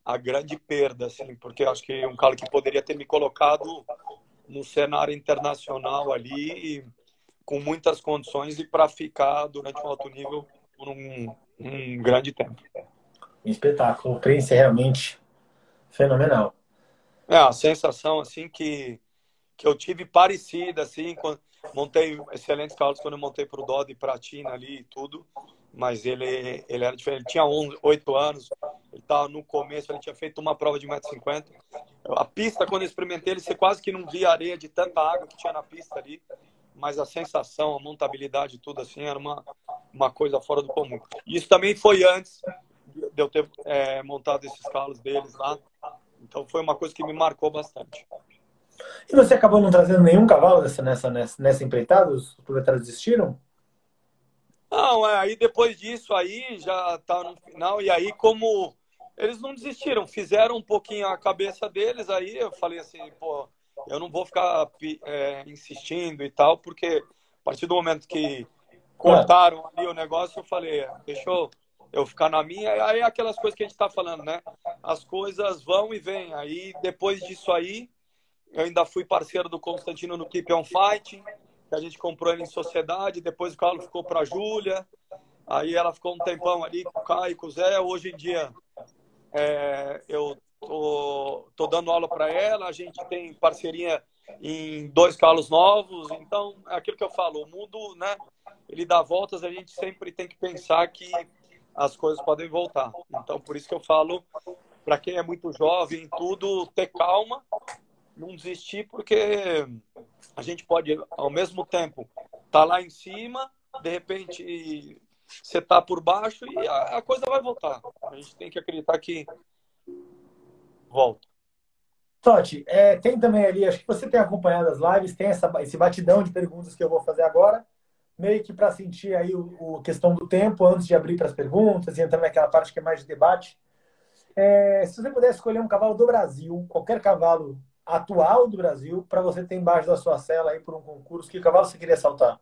a grande perda, assim, porque acho que um cara que poderia ter me colocado no cenário internacional ali, com muitas condições e para ficar durante um alto nível por um grande tempo.
Um espetáculo. O Prince é realmente fenomenal.
A sensação assim que eu tive parecida, assim, quando montei excelentes cavalos quando eu montei para o Dodge Pratina ali e tudo, mas ele era diferente. Ele tinha 8 anos, ele estava no começo, ele tinha feito uma prova de 1,50 m. A pista, quando eu experimentei, ele, você quase que não via areia de tanta água que tinha na pista ali, mas a sensação, a montabilidade, tudo assim, era uma coisa fora do comum. E isso também foi antes de eu ter montado esses cavalos deles lá, então foi uma coisa que me marcou bastante.
E você acabou não trazendo nenhum cavalo nessa empreitada? Os proprietários desistiram?
Não, aí depois disso aí já tá no final, e aí como eles não desistiram, fizeram um pouquinho a cabeça deles, aí eu falei assim, pô, eu não vou ficar insistindo e tal, porque a partir do momento que cortaram ali o negócio, eu falei, deixa eu ficar na minha, aí é aquelas coisas que a gente tá falando, né? As coisas vão e vêm, aí depois disso aí, eu ainda fui parceiro do Constantino no Keep on Fighting, que a gente comprou ele em sociedade, depois o cavalo ficou para a Júlia, aí ela ficou um tempão ali com o Caio e com o Zé. Hoje em dia eu tô dando aula para ela, a gente tem parceria em 2 cavalos novos, então é aquilo que eu falo, o mundo, né, ele dá voltas, a gente sempre tem que pensar que as coisas podem voltar. Então, por isso que eu falo, para quem é muito jovem, tudo, ter calma, não desistir, porque a gente pode, ao mesmo tempo, estar lá em cima, de repente você está por baixo e a coisa vai voltar. A gente tem que acreditar que volta.
Totti, tem também ali, acho que você tem acompanhado as lives, tem esse batidão de perguntas que eu vou fazer agora, meio que para sentir aí a questão do tempo antes de abrir para as perguntas e entrar naquela parte que é mais de debate. Se você pudesse escolher um cavalo do Brasil, qualquer cavalo atual do Brasil, para você ter embaixo da sua cela aí por um concurso, que cavalo você queria saltar?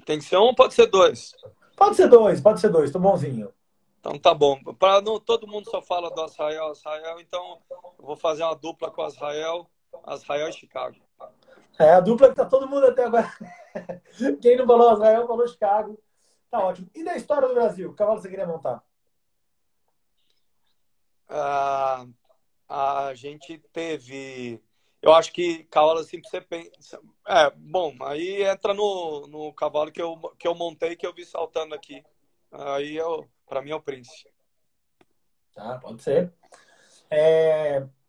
Tem que ser um ou pode ser dois?
Pode ser dois, tô bonzinho.
Então tá bom. Para não todo mundo só fala do Azrael, então eu vou fazer uma dupla com o Azrael e Chicago.
A dupla que tá todo mundo até agora. Quem não falou Israel, falou Chicago. Tá ótimo. E da história do Brasil? Que cavalo você queria montar?
Ah, a gente teve. Eu acho que cavalo assim, você pensa. Bom, aí entra no cavalo que eu montei, que eu vi saltando aqui. Aí para mim é o Prince.
Tá, pode ser.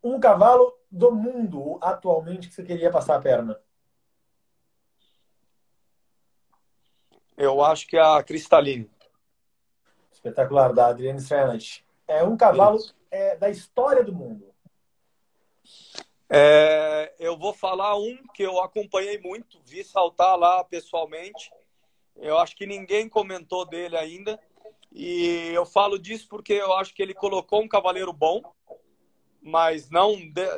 Um cavalo do mundo atualmente que você queria passar a perna?
Eu acho que é a Cristaline.
Espetacular, da Adriane Srenach. É um cavalo
Isso.
da história do mundo.
Eu vou falar um que eu acompanhei muito, vi saltar lá pessoalmente. Eu acho que ninguém comentou dele ainda. E eu falo disso porque eu acho que ele colocou um cavaleiro bom, mas não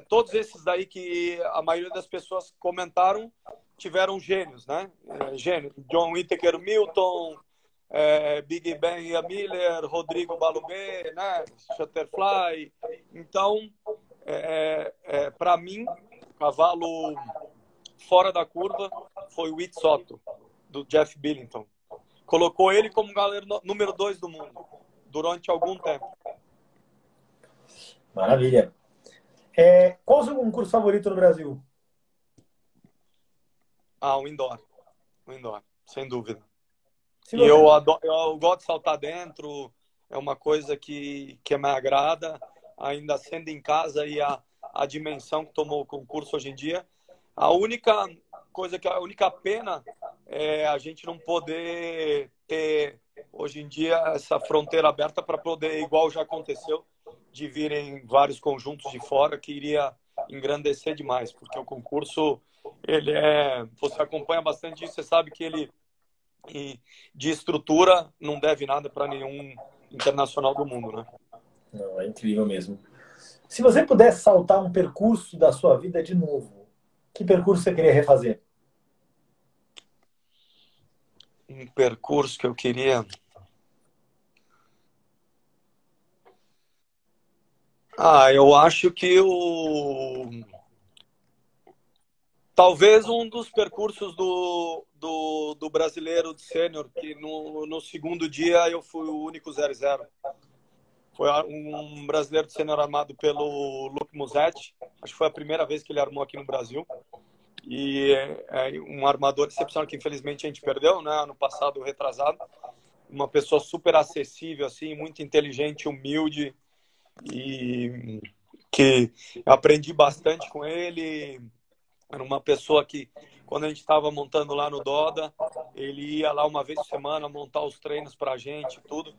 todos esses daí que a maioria das pessoas comentaram tiveram gênios, né? Gênio. John Whittaker Milton, Big Ben Ian Miller, Rodrigo Balubé, né? Shutterfly. Então, para mim, cavalo fora da curva foi o Whit Soto, do Jeff Billington. Colocou ele como galera número 2 do mundo durante algum tempo.
Maravilha. Qual o seu concurso favorito no Brasil?
O indoor. O indoor, sem dúvida.
Se
E
você...
eu gosto de saltar dentro, é uma coisa que me agrada, ainda sendo em casa e a dimensão que tomou o concurso hoje em dia. A única pena é a gente não poder ter, hoje em dia, essa fronteira aberta para poder, igual já aconteceu, de virem vários conjuntos de fora, que iria engrandecer demais, porque o concurso, você acompanha bastante isso, você sabe que ele, de estrutura, não deve nada para nenhum internacional do mundo, né?
Não, é incrível mesmo. Se você pudesse saltar um percurso da sua vida de novo, que percurso você queria refazer?
Um percurso que eu queria... eu acho que talvez um dos percursos do brasileiro de sênior, que no segundo dia eu fui o único 0-0. Foi um brasileiro de sênior armado pelo Luke Musetti. Acho que foi a primeira vez que ele armou aqui no Brasil. E um armador excepcional que infelizmente a gente perdeu, né, ano passado, retrasado. Uma pessoa super acessível, assim, muito inteligente, humilde, e que aprendi bastante com ele. Era uma pessoa que, quando a gente estava montando lá no Doda, ele ia lá uma vez por semana montar os treinos para a gente, tudo.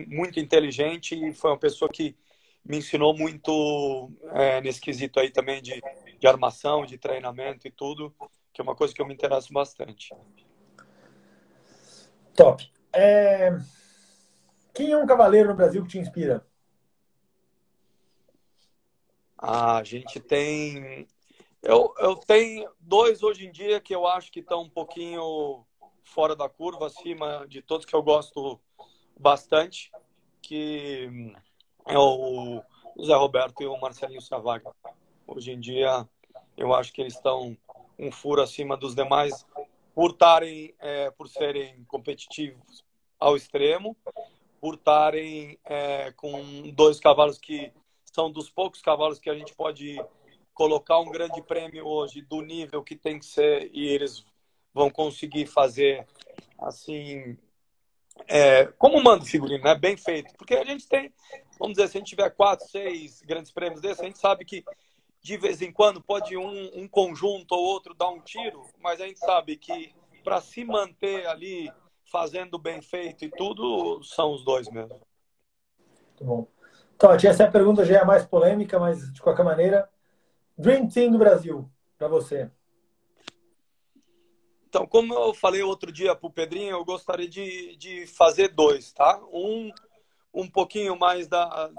Muito inteligente, e foi uma pessoa que me ensinou muito nesse quesito aí também de armação, de treinamento e tudo, que é uma coisa que eu me interesso bastante.
Top. Quem é um cavaleiro no Brasil que te inspira?
A gente tem... Eu tenho dois hoje em dia que eu acho que estão um pouquinho fora da curva, acima de todos, que eu gosto bastante, que é o Zé Roberto e o Marcelinho Savaglia. Hoje em dia, eu acho que eles estão um furo acima dos demais por serem competitivos ao extremo, por estarem com dois cavalos que são dos poucos cavalos que a gente pode colocar um grande prêmio hoje do nível que tem que ser e eles vão conseguir fazer assim, como manda o figurino, né? Bem feito. Porque a gente tem, vamos dizer, se a gente tiver 4, 6 grandes prêmios desses, a gente sabe que de vez em quando pode um conjunto ou outro dar um tiro, mas a gente sabe que para se manter ali fazendo bem feito e tudo, são os dois mesmo.
Muito bom. Totti, essa pergunta já é mais polêmica, mas de qualquer maneira, Dream Team do Brasil, para você.
Então, como eu falei outro dia para o Pedrinho, eu gostaria de fazer dois, tá? Um pouquinho mais da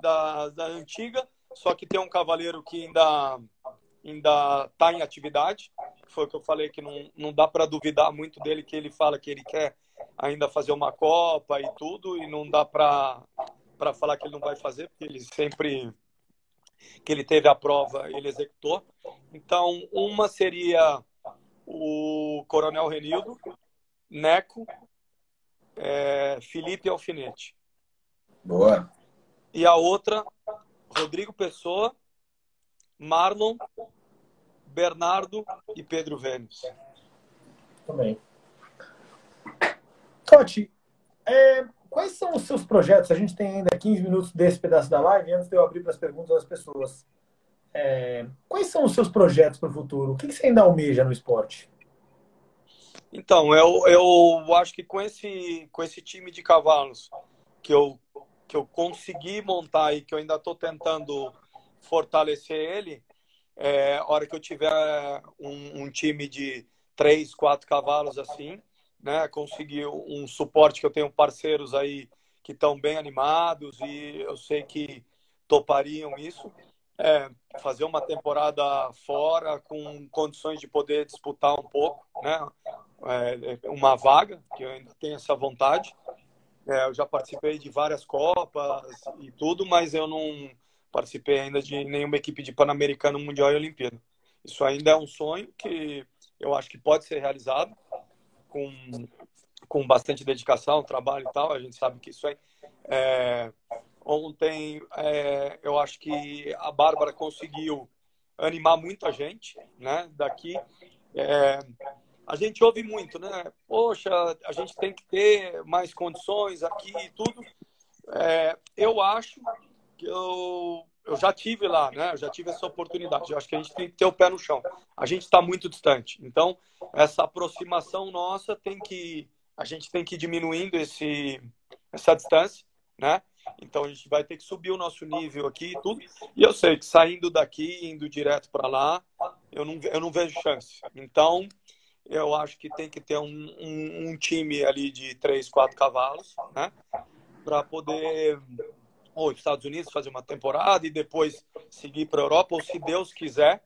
antiga, só que tem um cavaleiro que ainda está em atividade. Foi o que eu falei, que não dá para duvidar muito dele, que ele fala que ele quer ainda fazer uma Copa e tudo, e não dá para falar que ele não vai fazer, porque ele sempre que ele teve a prova, ele executou. Então, uma seria o Coronel Renildo, Neco, Felipe Alfinete.
Boa.
E a outra, Rodrigo Pessoa, Marlon, Bernardo e Pedro Vênus.
Também. Totti, quais são os seus projetos? A gente tem ainda 15 minutos desse pedaço da live, antes de eu abrir para as perguntas das pessoas. Quais são os seus projetos para o futuro? O que você ainda almeja no esporte?
Então, eu acho que com esse time de cavalos que eu consegui montar e que eu ainda estou tentando fortalecer ele, a hora que eu tiver um time de 3, 4 cavalos assim, né, conseguir um suporte, que eu tenho parceiros aí que estão bem animados e eu sei que topariam isso, fazer uma temporada fora com condições de poder disputar um pouco, né, uma vaga, que eu ainda tenho essa vontade. Eu já participei de várias Copas e tudo, mas eu não participei ainda de nenhuma equipe de Pan-Americano, Mundial e Olimpíada. Isso ainda é um sonho que eu acho que pode ser realizado com bastante dedicação, trabalho e tal. A gente sabe que isso ontem, eu acho que a Bárbara conseguiu animar muita gente, né, daqui. A gente ouve muito, né? Poxa, a gente tem que ter mais condições aqui e tudo. Eu acho que eu já tive lá, né? Eu já tive essa oportunidade. Eu acho que a gente tem que ter o pé no chão. A gente está muito distante. Então, essa aproximação nossa a gente tem que ir diminuindo essa distância, né? Então, a gente vai ter que subir o nosso nível aqui e tudo. E eu sei que saindo daqui, indo direto para lá, eu não vejo chance. Então, eu acho que tem que ter um time ali de 3, 4 cavalos, né? Para poder, ou Estados Unidos, fazer uma temporada e depois seguir para a Europa, ou se Deus quiser,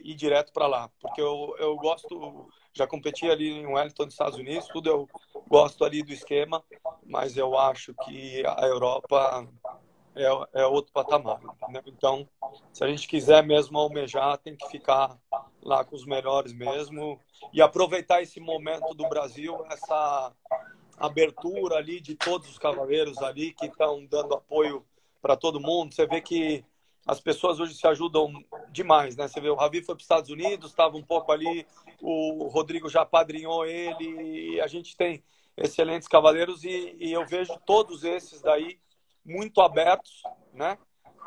ir direto para lá. Porque eu gosto, já competi ali em Wellington, nos Estados Unidos, tudo eu gosto ali do esquema, mas eu acho que a Europa é outro patamar. Né? Então, se a gente quiser mesmo almejar, tem que ficar lá com os melhores mesmo e aproveitar esse momento do Brasil, essa abertura ali de todos os cavaleiros ali que estão dando apoio para todo mundo. Você vê que as pessoas hoje se ajudam demais, né? Você vê, o Ravi foi para os Estados Unidos, estava um pouco ali, o Rodrigo já padrinhou ele, e a gente tem excelentes cavaleiros e eu vejo todos esses daí muito abertos, né?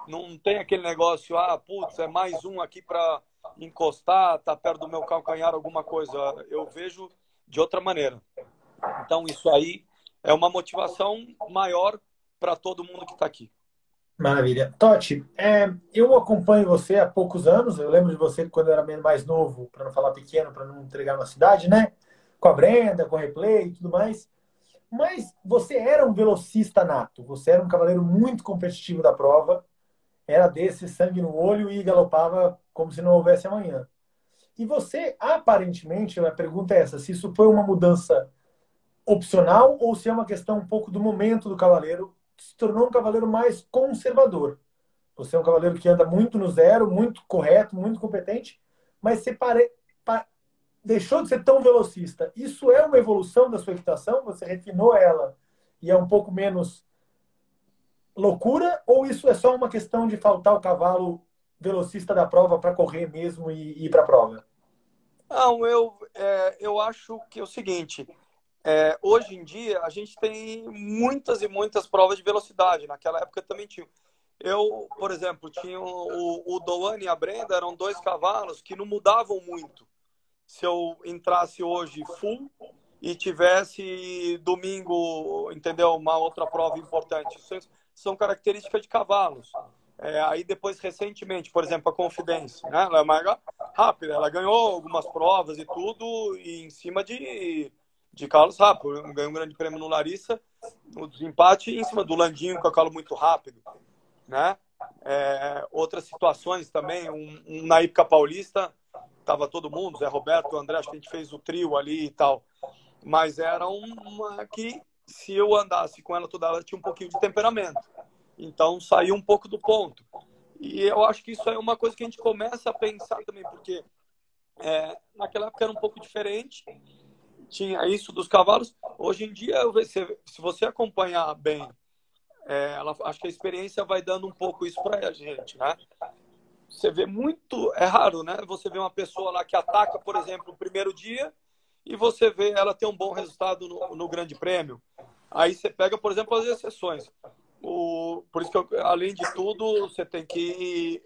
Não tem aquele negócio, putz, é mais um aqui para encostar, tá perto do meu calcanhar, alguma coisa. Eu vejo de outra maneira. Então, isso aí é uma motivação maior para todo mundo que está aqui.
Maravilha. Totti, eu acompanho você há poucos anos. Eu lembro de você quando eu era mais novo, para não falar pequeno, para não entregar na cidade, né? Com a Brenda, com o replay e tudo mais. Mas você era um velocista nato. Você era um cavaleiro muito competitivo da prova. Era desse sangue no olho e galopava como se não houvesse amanhã. E você, aparentemente, a pergunta é essa: se isso foi uma mudança opcional ou se é uma questão um pouco do momento do cavaleiro, se tornou um cavaleiro mais conservador. Você é um cavaleiro que anda muito no zero, muito correto, muito competente, mas você deixou de ser tão velocista. Isso é uma evolução da sua equitação? Você refinou ela e é um pouco menos loucura? Ou isso é só uma questão de faltar o cavalo velocista da prova para correr mesmo e ir para a prova?
Não, eu acho que é o seguinte, hoje em dia a gente tem muitas e muitas provas de velocidade. Naquela época também tinha. Eu, por exemplo, tinha o Doane e a Brenda, eram dois cavalos que não mudavam muito. Se eu entrasse hoje full e tivesse domingo, entendeu? Uma outra prova importante. Isso são características de cavalos. Aí depois, recentemente, por exemplo, a Confidência, né? Ela é mais rápida, ela ganhou algumas provas e tudo, e em cima de cavalos rápidos. Ganhou um grande prêmio no Larissa, no desempate, em cima do Landinho, com a cavalo muito rápido, né? Outras situações também, na época paulista, tava todo mundo, Zé Roberto, o André, acho que a gente fez o trio ali e tal. Mas era uma que, se eu andasse com ela toda, ela tinha um pouquinho de temperamento. Então, saiu um pouco do ponto. E eu acho que isso é uma coisa que a gente começa a pensar também, porque naquela época era um pouco diferente, tinha isso dos cavalos. Hoje em dia, se você acompanhar bem, acho que a experiência vai dando um pouco isso para a gente, né? Você vê muito, é raro, né? Você vê uma pessoa lá que ataca, por exemplo, no primeiro dia e você vê ela ter um bom resultado no Grande Prêmio. Aí você pega, por exemplo, as exceções. Por isso que, além de tudo, você tem que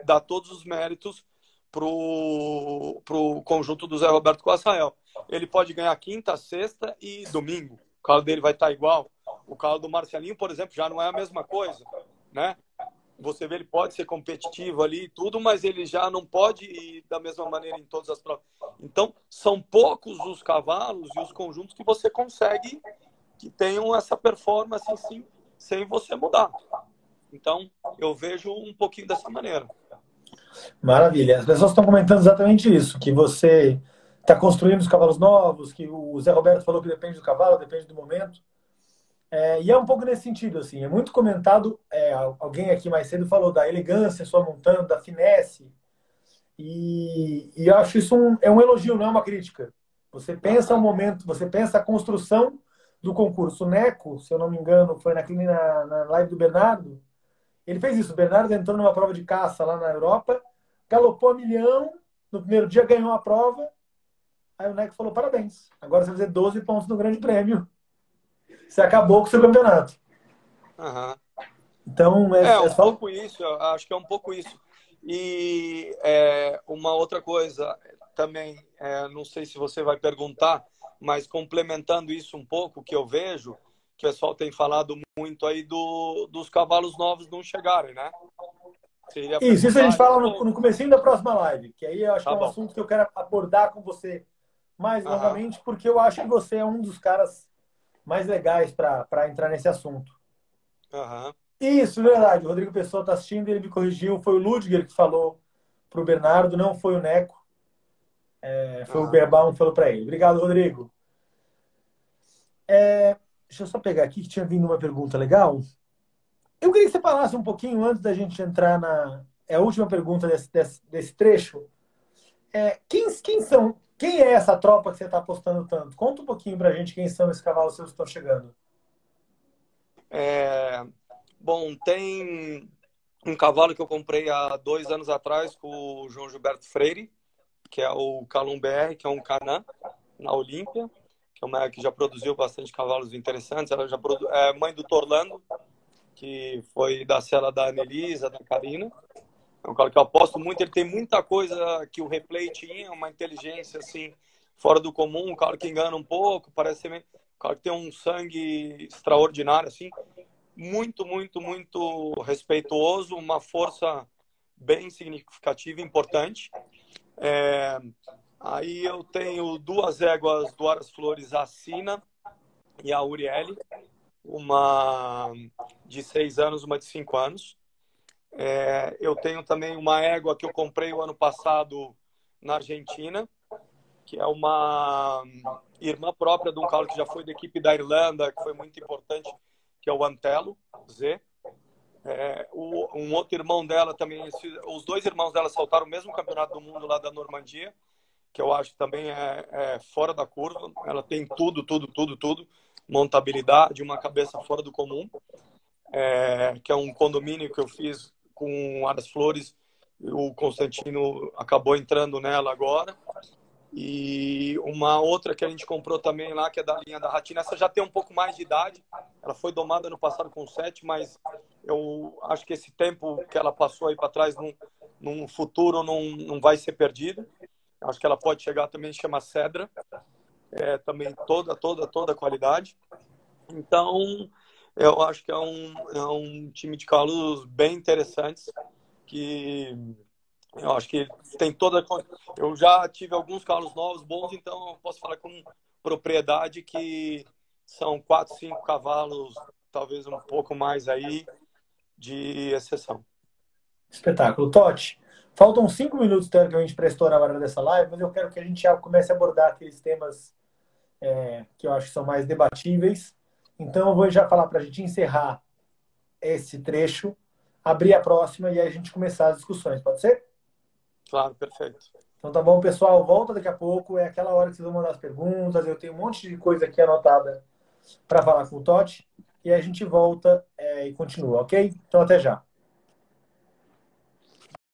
dar todos os méritos pro conjunto do Zé Roberto com o Açael. Ele pode ganhar quinta, sexta e domingo. O carro dele vai estar igual. O carro do Marcelinho, por exemplo, já não é a mesma coisa, né? Você vê, ele pode ser competitivo ali e tudo, mas ele já não pode ir da mesma maneira em todas as provas. Então, são poucos os cavalos e os conjuntos que você consegue que tenham essa performance assim, sem você mudar. Então, eu vejo um pouquinho dessa maneira.
Maravilha. As pessoas estão comentando exatamente isso, que você está construindo os cavalos novos, que o Zé Roberto falou que depende do cavalo, depende do momento. E é um pouco nesse sentido, assim, é muito comentado, alguém aqui mais cedo falou da elegância sua montando, da finesse, e eu acho isso é um elogio, não é uma crítica. Você pensa o momento, você pensa a construção do concurso. O Neco, se eu não me engano, foi na live do Bernardo, ele fez isso. O Bernardo entrou numa prova de caça lá na Europa, galopou a milhão, no primeiro dia ganhou a prova, aí o Neco falou, parabéns, agora você vai fazer 12 pontos no Grande Prêmio. Você acabou com o seu campeonato.
Uhum.
Então,
Um
só.
pouco isso, eu acho que é um pouco isso. E uma outra coisa também, não sei se você vai perguntar, mas complementando isso um pouco, que eu vejo, que o pessoal tem falado muito aí dos cavalos novos não chegarem, né? Você iria
Isso a gente
perguntar
fala
isso?
no comecinho da próxima live, que aí eu acho que
Tá
é um
bom.
assunto que eu quero abordar com você mais
Aham,
longamente, porque eu acho que você é um dos caras mais legais para entrar nesse assunto.
aham.
Isso, verdade. O Rodrigo Pessoa está assistindo, ele me corrigiu. Foi o Ludger que falou para o Bernardo, não foi o Neco. Foi o
Aham.
Berbaum que falou para ele. Obrigado, Rodrigo. Deixa eu só pegar aqui que tinha vindo uma pergunta legal. Eu queria que você falasse um pouquinho antes da gente entrar na. É a última pergunta desse trecho. Quem é essa tropa que você está apostando tanto? Conta um pouquinho pra gente quem são esses cavalos seus que estão chegando.
É, bom, tem um cavalo que eu comprei há 2 anos atrás com o João Gilberto Freire, que é o Calum BR, que é um Canã, na Olímpia, que é uma que já produziu bastante cavalos interessantes. Ela já é mãe do Torlando, que foi da cela da Anelisa, da Karina. É um cara que eu aposto muito. Ele tem muita coisa que o replay tinha, uma inteligência assim fora do comum, um cara que engana um pouco, parece ser um cara que tem um sangue extraordinário assim, muito, muito, muito respeituoso, uma força bem significativa, importante. É, Aí eu tenho duas éguas do Aras Flores, a Sina e a Uriele, uma de 6 anos, uma de 5 anos. Eu tenho também uma égua que eu comprei o ano passado na Argentina, que é uma irmã própria de um cavalo que já foi da equipe da Irlanda, que foi muito importante, que é o Antelo Z. Um outro irmão dela também, os dois irmãos dela saltaram o mesmo campeonato do mundo lá da Normandia, que eu acho que também é fora da curva. Ela tem tudo, tudo, tudo, tudo. Montabilidade, uma cabeça fora do comum, que é um condomínio que eu fiz com Aras Flores. O Constantino acabou entrando nela agora. E uma outra que a gente comprou também lá, que é da linha da Ratina. Essa já tem um pouco mais de idade. Ela foi domada no passado com 7, mas eu acho que esse tempo que ela passou aí para trás, num futuro, não vai ser perdido. Acho que ela pode chegar também, chama Cedra. Também toda qualidade. Então, eu acho que é um time de cavalos bem interessantes, que eu acho que tem toda. Eu já tive alguns cavalos novos bons, então eu posso falar com propriedade que são 4, 5 cavalos, talvez um pouco mais aí, de exceção.
Espetáculo. Totti, faltam 5 minutos, teoricamente, para estourar a hora dessa live, mas eu quero que a gente já comece a abordar aqueles temas que eu acho que são mais debatíveis. Então, eu vou já falar para a gente encerrar esse trecho, abrir a próxima e aí a gente começar as discussões. Pode ser?
Claro, perfeito.
Então tá bom, pessoal. Volta daqui a pouco. É aquela hora que vocês vão mandar as perguntas. Eu tenho um monte de coisa aqui anotada para falar com o Totti. E aí a gente volta e continua, ok? Então até já.